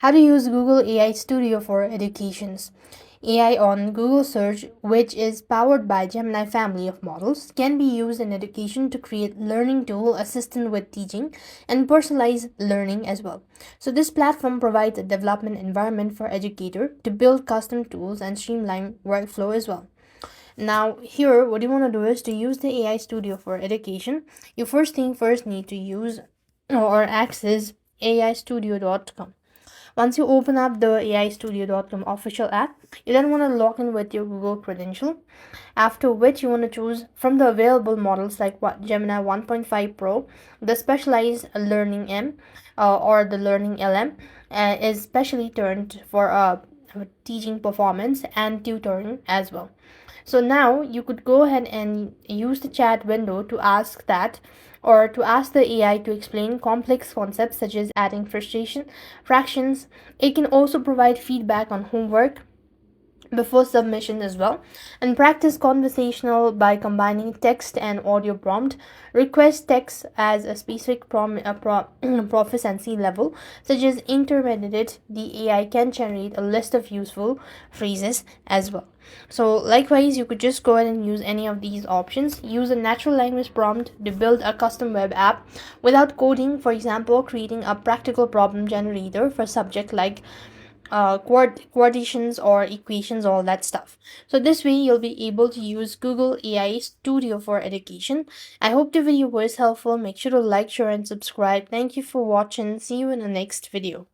How to use Google AI Studio for educations. AI on Google Search, which is powered by Gemini family of models, can be used in education to create learning tool assistant with teaching and personalize learning as well. So this platform provides a development environment for educator to build custom tools and streamline workflow as well. Now here what you want to do is to use the AI Studio for education. You first need to use or access aistudio.com. Once you open up the aistudio.com official app, you then want to log in with your Google credential. After which you want to choose from the available models like Gemini 1.5 Pro, the specialized learning M or the learning LM is specially turned for teaching performance and tutoring as well. So now you could go ahead and use the chat window to ask that or to ask the AI to explain complex concepts such as adding fractions. It can also provide feedback on homework before submission as well, and practice conversational by combining text and audio prompt. Request text as a specific proficiency level such as intermediate. The AI can generate a list of useful phrases as well. So likewise, you could just go ahead and use any of these options. Use a natural language prompt to build a custom web app without coding, for example creating a practical problem generator for subject like quotations or equations, all that stuff. So this way you'll be able to use Google AI Studio for education. I hope the video was helpful. Make sure to like, share and subscribe. Thank you for watching. See you in the next video.